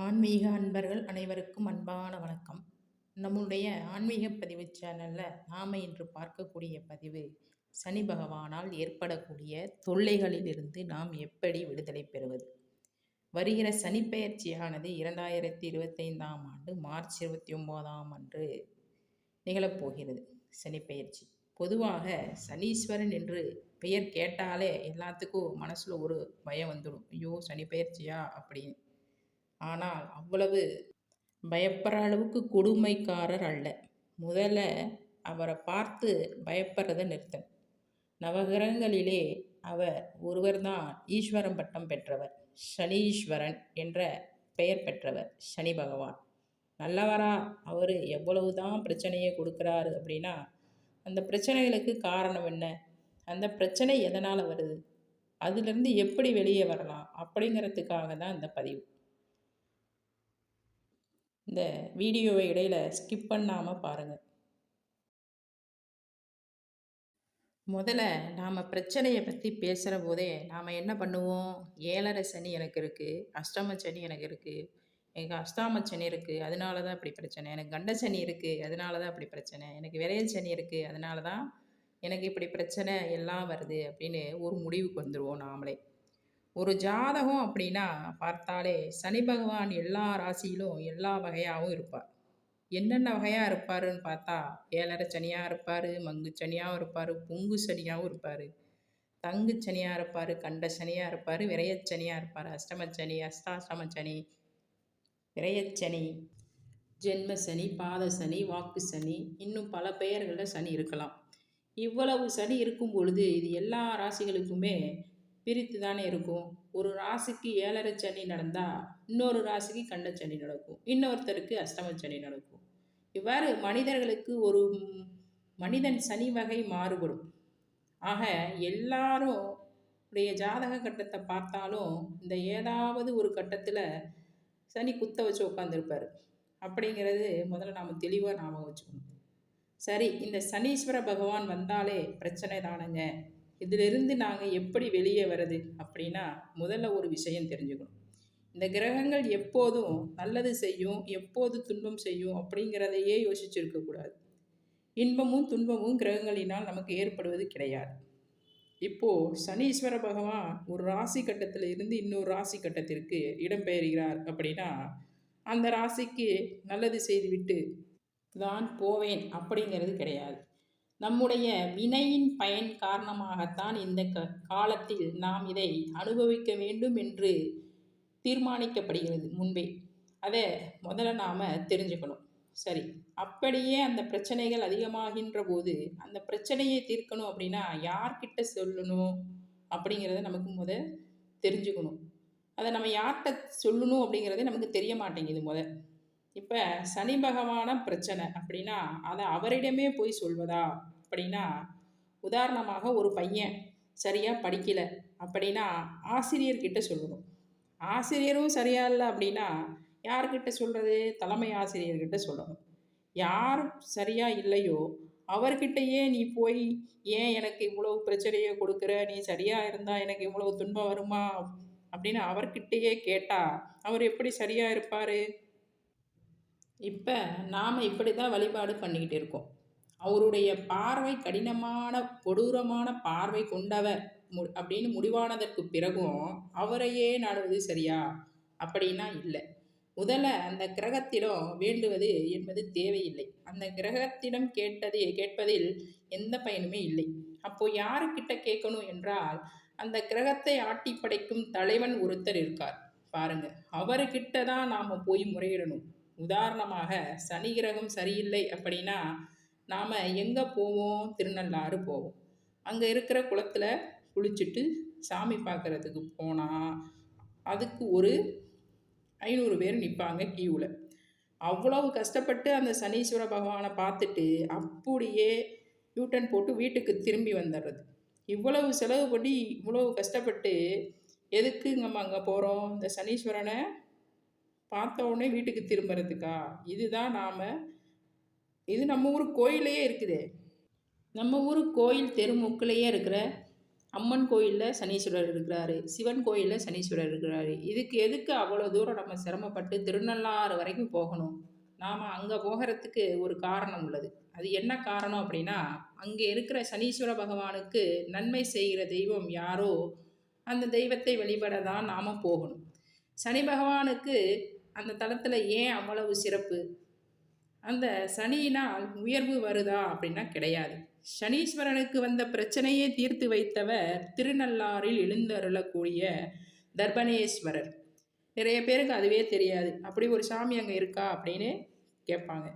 ஆன்மீக அன்பர்கள் அனைவருக்கும் அன்பான வணக்கம். நம்முடைய ஆன்மீக பதிவு சேனலில் நாம் இன்று பார்க்கக்கூடிய பதிவு சனி பகவானால் ஏற்படக்கூடிய தொல்லைகளிலிருந்து நாம் எப்படி விடுதலை பெறுவது. வருகிற சனிப்பெயர்ச்சியானது 2025ஆம் ஆண்டு மார்ச் 29ஆம் அன்று நிகழப்போகிறது. சனிப்பெயர்ச்சி பொதுவாக சனீஸ்வரன் என்று பெயர் கேட்டாலே எல்லாத்துக்கும் மனசில் ஒரு பயம் வந்துடும். ஐயோ, சனிப்பெயர்ச்சியா அப்படின்னு. ஆனால் அவ்வளவு பயப்படுற அளவுக்கு கொடுமைக்காரர் அல்ல. முதல்ல அவரை பார்த்து பயப்படுறதை நிறுத்தணும். நவகிரகங்களிலே அவர் ஒருவர்தான் ஈஸ்வரன் பட்டம் பெற்றவர். சனீஸ்வரன் என்ற பெயர் பெற்றவர் சனி பகவான். நல்லவரா? அவர் எவ்வளவுதான் பிரச்சனையை கொடுக்குறாரு அப்படின்னா, அந்த பிரச்சனைகளுக்கு காரணம் என்ன, அந்த பிரச்சனை எதனால் வருது, அதிலிருந்து எப்படி வெளியே வரலாம் அப்படிங்கிறதுக்காக தான் இந்த பதிவு. இந்த வீடியோவை இடையில் ஸ்கிப் பண்ணாமல் பாருங்கள். முதல்ல நாம் பிரச்சனையை பற்றி பேசுகிற போதே நாம் என்ன பண்ணுவோம்? 7.5 சனி எனக்கு இருக்குது, அஷ்டம சனி எனக்கு இருக்குது, எனக்கு அஷ்டாம சனி இருக்குது, அதனால தான் அப்படி பிரச்சனை, எனக்கு கண்ட சனி இருக்குது, அதனால தான் அப்படி பிரச்சனை, எனக்கு விரைய சனி இருக்குது, அதனால தான் எனக்கு இப்படி பிரச்சனை எல்லாம் வருது அப்படின்னு ஒரு முடிவுக்கு வந்துடுவோம் நாமளே. ஒரு ஜாதகம் அப்படின்னா பார்த்தாலே சனி பகவான் எல்லா ராசியிலும் எல்லா வகையாகவும் இருப்பார். என்னென்ன வகையாக இருப்பாருன்னு பார்த்தா, 7.5 சனியாக இருப்பார், மங்கு சனியாகவும் இருப்பார், பொங்கு சனியாகவும் இருப்பார், தங்கு சனியாக இருப்பார், கண்ட சனியாக இருப்பார், விரையச்சனியாக இருப்பார், அஷ்டமச்சனி, அஷ்டாஷ்டம சனி, விரையச்சனி, ஜென்ம சனி, பாத சனி, வாக்கு சனி, இன்னும் பல பெயர்களில் சனி இருக்கலாம். இவ்வளவு சனி இருக்கும் பொழுது இது எல்லா ராசிகளுக்குமே பிரித்து தானே இருக்கும். ஒரு ராசிக்கு 7.5 சனி நடந்தால் இன்னொரு ராசிக்கு கண்ட சனி நடக்கும், இன்னொருத்தருக்கு அஷ்டம சனி நடக்கும். இவ்வாறு மனிதர்களுக்கு ஒரு மனிதன் சனி வகை மாறுபடும். ஆக எல்லாரும் உடைய ஜாதக கட்டத்தை பார்த்தாலும் இந்த ஏதாவது ஒரு கட்டத்தில் சனி குத்த வச்சு உட்காந்துருப்பார் அப்படிங்கிறது முதல்ல நாம் தெளிவாக ஞாபகம் வச்சுக்கணும். சரி, இந்த சனீஸ்வர பகவான் வந்தாலே பிரச்சனை தானுங்க, இதிலிருந்து நாங்கள் எப்படி வெளியே வர்றது அப்படின்னா முதல்ல ஒரு விஷயம் தெரிஞ்சுக்கணும். இந்த கிரகங்கள் எப்போதும் நல்லது செய்யும், எப்போது துன்பம் செய்யும் அப்படிங்கிறதையே யோசிச்சிருக்கக்கூடாது. இன்பமும் துன்பமும் கிரகங்களினால் நமக்கு ஏற்படுவது கிடையாது. இப்போது சனீஸ்வர பகவான் ஒரு ராசி கட்டத்தில் இருந்து இன்னொரு ராசி கட்டத்திற்கு இடம்பெயர்கிறார் அப்படின்னா அந்த ராசிக்கு நல்லது செய்துவிட்டு தான் போவேன் அப்படிங்கிறது கிடையாது. நம்முடைய வினையின் பயன் காரணமாகத்தான் இந்த காலத்தில் நாம் இதை அனுபவிக்க வேண்டும் என்று தீர்மானிக்கப்படுகிறது முன்பே. அதை முதல்ல நாம் தெரிஞ்சுக்கணும். சரி, அப்படியே அந்த பிரச்சனைகள் அதிகமாகின்ற போது அந்த பிரச்சனையை தீர்க்கணும் அப்படின்னா யார்கிட்ட சொல்லணும் அப்படிங்கிறத நமக்கு தெரிஞ்சுக்கணும். அதை நம்ம யார்கிட்ட சொல்லணும் அப்படிங்கிறதே நமக்கு தெரிய மாட்டேங்குது. இப்போ சனி பகவான பிரச்சனை அப்படின்னா அதை அவரிடமே போய் சொல்வதா அப்படின்னா, உதாரணமாக ஒரு பையன் சரியாக படிக்கலை அப்படின்னா ஆசிரியர்கிட்ட சொல்லணும். ஆசிரியரும் சரியா இல்லை அப்படின்னா யார்கிட்ட சொல்கிறது? தலைமை ஆசிரியர்கிட்ட சொல்லணும். யார் சரியா இல்லையோ அவர்கிட்டயே நீ போய், ஏன் எனக்கு இவ்வளவு பிரச்சனையை கொடுக்குற, நீ சரியாக இருந்தால் எனக்கு இவ்வளவு துன்பம் வருமா அப்படின்னு அவர்கிட்டயே கேட்டால் அவர் எப்படி சரியாக இருப்பார்? இப்போ நாம் இப்படி தான் வழிபாடு பண்ணிக்கிட்டு இருக்கோம். அவருடைய பார்வை கடினமான கொடூரமான பார்வை கொண்டவர் அப்படின்னு முடிவானதற்கு பிறகும் அவரையே நாடுவது சரியா அப்படின்னா இல்லை. முதல்ல அந்த கிரகத்திடம் வேண்டுவது என்பது தேவையில்லை. அந்த கிரகத்திடம் கேட்பதில் எந்த பயனுமே இல்லை. அப்போ யாருக்கிட்ட கேட்கணும் என்றால் அந்த கிரகத்தை ஆட்டி படைக்கும் தலைவன் ஒருத்தர் இருக்கார் பாருங்க, அவர்கிட்ட தான் நாம் போய் முறையிடணும். உதாரணமாக சனி கிரகம் சரியில்லை அப்படின்னா நாம் எங்கே போவோம்? திருநள்ளாறு போவோம். அங்கே இருக்கிற குளத்தில் குளிச்சுட்டு சாமி பார்க்குறதுக்கு போனால் அதுக்கு ஒரு 500 பேர் நிற்பாங்க கியூவில். அவ்வளவு கஷ்டப்பட்டு அந்த சனீஸ்வர பகவானை பார்த்துட்டு அப்படியே யூட்டன் போட்டு வீட்டுக்கு திரும்பி வந்துடுறது. இவ்வளவு செலவு பண்ணி இவ்வளவு கஷ்டப்பட்டு எதுக்கு நம்ம அங்கே போகிறோம்? இந்த சனீஸ்வரனை பார்த்த உடனே வீட்டுக்கு திரும்புறதுக்கா? இதுதான் இது நம்ம ஊர் கோயிலையே இருக்குது. நம்ம ஊர் கோயில் தெருமுக்கிலேயே இருக்கிற அம்மன் கோயிலில் சனீஸ்வரர் இருக்கிறாரு, சிவன் கோயிலில் சனீஸ்வரர் இருக்கிறாரு. எதுக்கு அவ்வளோ தூரம் நம்ம சிரமப்பட்டு திருநள்ளாறு வரைக்கும் போகணும்? நாம் அங்கே போகிறதுக்கு ஒரு காரணம் உள்ளது. அது என்ன காரணம் அப்படின்னா, அங்கே இருக்கிற சனீஸ்வர பகவானுக்கு நன்மை செய்கிற தெய்வம் யாரோ அந்த தெய்வத்தை வழிபட தான் நாம் போகணும். சனி பகவானுக்கு அந்த தலத்தில் ஏன் அவ்வளவு சிறப்பு? அந்த சனியினால் உயர்வு வருதா அப்படின்னா கிடையாது. சனீஸ்வரனுக்கு வந்த பிரச்சனையே தீர்த்து வைத்தவர் திருநள்ளாறில் எழுந்தருளக்கூடிய தர்பணேஸ்வரர். நிறைய பேருக்கு அதுவே தெரியாது. அப்படி ஒரு சாமி அங்கே இருக்கா அப்படின்னு கேட்பாங்க.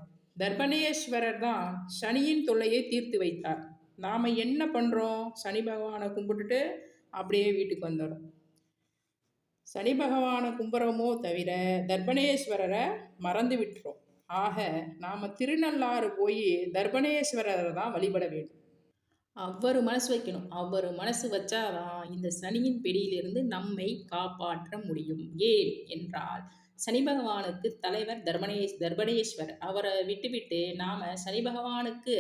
தர்பணேஸ்வரர் தான் சனியின் தொல்லையை தீர்த்து வைத்தார். நாம் என்ன பண்ணுறோம்? சனி பகவானை கும்பிட்டுட்டு அப்படியே வீட்டுக்கு வந்துடும். சனி பகவானை கும்புறோமோ தவிர தர்பணேஸ்வரரை மறந்து விட்டுறோம். ஆக நாம் திருநள்ளாறு போய் தர்பணேஸ்வரரை தான் வழிபட வேண்டும். அவ்வொரு மனசு வைக்கணும். அவ்வொரு மனசு வச்சாதான் இந்த சனியின் பிடியிலிருந்து நம்மை காப்பாற்ற முடியும். ஏன் என்றால் சனி பகவானுக்கு தலைவர் தர்பணேஸ்வரர். அவரை விட்டுவிட்டு நாம் சனி பகவானுக்கு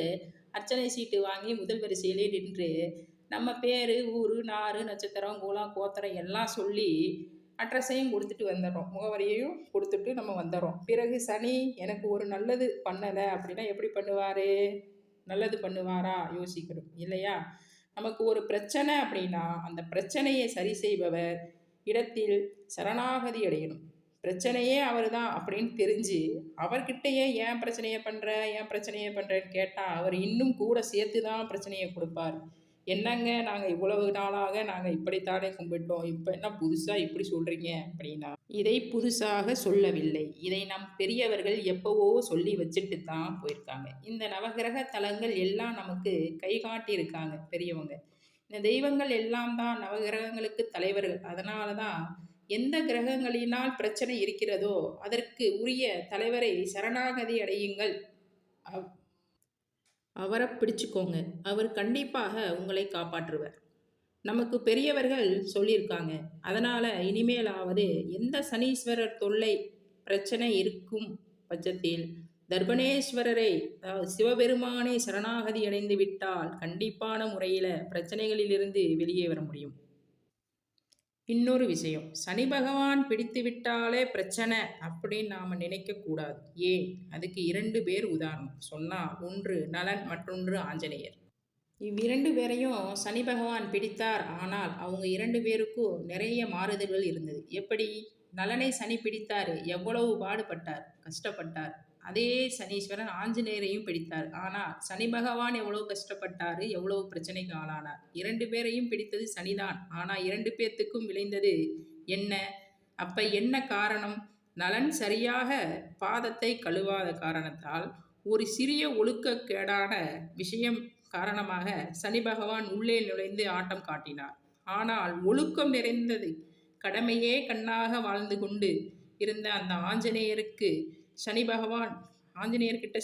அர்ச்சனை சீட்டு வாங்கி முதல் வரிசையிலே நின்று நம்ம பேர், ஊர், நாறு, நட்சத்திரம், குலம், கோத்திரம் எல்லாம் சொல்லி அட்ரஸையும் கொடுத்துட்டு வந்துடுறோம், முகவரியையும் கொடுத்துட்டு நம்ம வந்துடுறோம். பிறகு சனி எனக்கு ஒரு நல்லது பண்ணலை அப்படின்னா எப்படி பண்ணுவார்? நல்லது பண்ணுவாரா? யோசிக்கணும் இல்லையா? நமக்கு ஒரு பிரச்சனை அப்படின்னா அந்த பிரச்சனையை சரி செய்பவர் இடத்தில் சரணாகதி அடையணும். பிரச்சனையே அவர் தான் அப்படின்னு தெரிஞ்சு அவர்கிட்டயே ஏன் பிரச்சனையை பண்ணுறேன்னு கேட்டால் அவர் இன்னும் கூட சேர்த்து தான் பிரச்சனையை கொடுப்பார். என்னங்க நாங்கள் இவ்வளவு நாளாக நாங்கள் இப்படித்தானே கும்பிட்டோம், இப்போ என்ன புதுசாக இப்படி சொல்கிறீங்க அப்படின்னா, இதை புதுசாக சொல்லவில்லை. இதை நம் பெரியவர்கள் எப்போவோ சொல்லி வச்சுட்டு தான் போயிருக்காங்க. இந்த நவகிரக தலங்கள் எல்லாம் நமக்கு கை காட்டியிருக்காங்க பெரியவங்க. இந்த தெய்வங்கள் எல்லாம் தான் நவகிரகங்களுக்கு தலைவர்கள். அதனால தான் எந்த கிரகங்களினால் பிரச்சனை இருக்கிறதோ அதற்கு உரிய தலைவரை சரணாகதி அடையுங்கள், அவரை பிடிச்சுக்கோங்க, அவர் கண்டிப்பாக உங்களை காப்பாற்றுவார். நமக்கு பெரியவர்கள் சொல்லியிருக்காங்க. அதனால் இனிமேலாவது எந்த சனீஸ்வரர் தொல்லை பிரச்சனை இருக்கும் பட்சத்தில் தர்பணேஸ்வரரை சிவபெருமானை சரணாகதி அடைந்து விட்டால் கண்டிப்பான முறையில் பிரச்சனைகளிலிருந்து வெளியே வர முடியும். இன்னொரு விஷயம், சனி பகவான் பிடித்து விட்டாலே பிரச்சனை அப்படின்னு நாம் நினைக்கக்கூடாது. ஏன்? அதுக்கு 2 பேர் உதாரணம் சொன்னால், ஒன்று நலன், மற்றொன்று ஆஞ்சநேயர். இவ்விரண்டு பேரையும் சனி பகவான் பிடித்தார். ஆனால் அவங்க 2 பேருக்கும் நிறைய மாறுதல்கள் இருந்தது. எப்படி? நலனை சனி பிடித்தார், எவ்வளவு பாடுபட்டார், கஷ்டப்பட்டார். அதே சனீஸ்வரன் ஆஞ்சநேயரையும் பிடித்தார். ஆனால் சனி பகவான் எவ்வளவு கஷ்டப்பட்டார், எவ்வளவு பிரச்சனைக்கு ஆளானார். 2 பேரையும் பிடித்தது சனிதான். ஆனால் 2 பேர்த்துக்கும் விளைந்தது என்ன? அப்போ என்ன காரணம்? நலன் சரியாக பாதத்தை கழுவாத காரணத்தால் ஒரு சிறிய ஒழுக்கக்கேடான விஷயம் காரணமாக சனி பகவான் உள்ளே நுழைந்து ஆட்டம் காட்டினார். ஆனால் ஒழுக்கம் நிறைந்தது கடமையே கண்ணாக வாழ்ந்து கொண்டு இருந்த அந்த ஆஞ்சநேயர்கிட்ட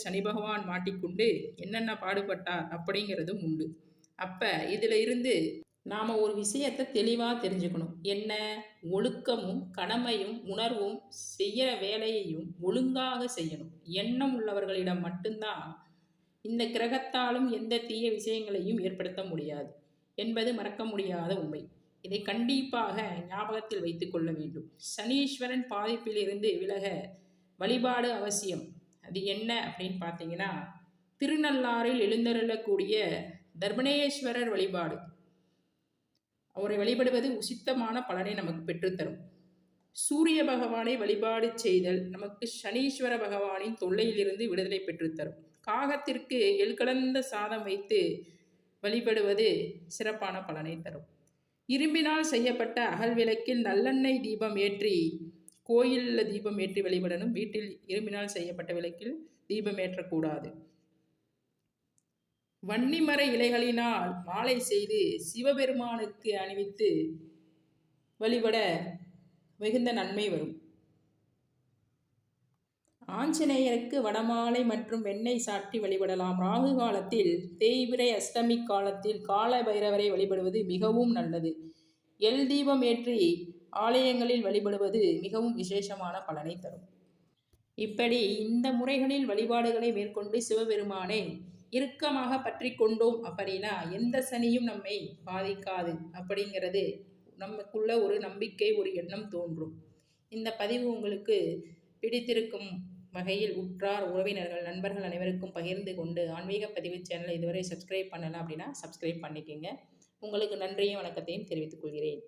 சனி பகவான் மாட்டிக்கொண்டு என்னென்ன பாடுபட்டார் அப்படிங்கிறதும் உண்டு. அப்போ இதில் இருந்து நாம் ஒரு விஷயத்தை தெளிவாக தெரிஞ்சுக்கணும். என்ன? ஒழுக்கமும் கடமையும் உணர்வும் செய்கிற வேலையையும் ஒழுங்காக செய்யணும். எண்ணம் உள்ளவர்களிடம் மட்டும்தான் இந்த கிரகத்தாலும் எந்த தீய விஷயங்களையும் ஏற்படுத்த முடியாது என்பது மறக்க முடியாத உண்மை. இதை கண்டிப்பாக ஞாபகத்தில் வைத்து கொள்ள வேண்டும். சனீஸ்வரன் பாதிப்பிலிருந்து விலக வழிபாடு அவசியம். அது என்ன அப்படின்னு பார்த்தீங்கன்னா, திருநள்ளாறில் எழுந்தருளக்கூடிய தர்பணேஸ்வரர் வழிபாடு. அவரை வழிபடுவது உசித்தமான பலனை நமக்கு பெற்றுத்தரும். சூரிய பகவானை வழிபாடு செய்தல் நமக்கு சனீஸ்வர பகவானின் தொல்லையிலிருந்து விடுதலை பெற்றுத்தரும். காகத்திற்கு எள்கலந்த சாதம் வைத்து வழிபடுவது சிறப்பான பலனை தரும். இரும்பினால் செய்யப்பட்ட அகல் விளக்கில் நல்லெண்ணெய் தீபம் ஏற்றி கோயிலில் தீபம் ஏற்றி வழிபடணும். வீட்டில் இரும்பினால் செய்யப்பட்ட விளக்கில் தீபம் ஏற்றக்கூடாது. வன்னிமர இலைகளினால் மாலை செய்து சிவபெருமானுக்கு அணிவித்து வழிபட மிகுந்த நன்மை வரும். ஆஞ்சநேயருக்கு வடமாலை மற்றும் வெண்ணெய் சாட்டி வழிபடலாம். ராகு காலத்தில், தேய்பிறை அஷ்டமி காலத்தில் கால பைரவரை வழிபடுவது மிகவும் நல்லது. எல் தீபம் ஏற்றி ஆலயங்களில் வழிபடுவது மிகவும் விசேஷமான பலனை தரும். இப்படி இந்த முறைகளில் வழிபாடுகளை மேற்கொண்டு சிவபெருமானை இறுக்கமாக பற்றி கொண்டோம் அப்படின்னா எந்த சனியும் நம்மை பாதிக்காது அப்படிங்கிறது நமக்குள்ள ஒரு நம்பிக்கை, ஒரு எண்ணம் தோன்றும். இந்த பதிவு உங்களுக்கு பிடித்திருக்கும் வகையில் உற்றார் உறவினர்கள் நண்பர்கள் அனைவருக்கும் பகிர்ந்து கொண்டு ஆன்மீக பதிவு சேனலை இதுவரை சப்ஸ்கிரைப் பண்ணலாம் அப்படின்னா சப்ஸ்கிரைப் பண்ணிக்கோங்க. உங்களுக்கு நன்றியும் வணக்கத்தையும் தெரிவித்துக் கொள்கிறேன்.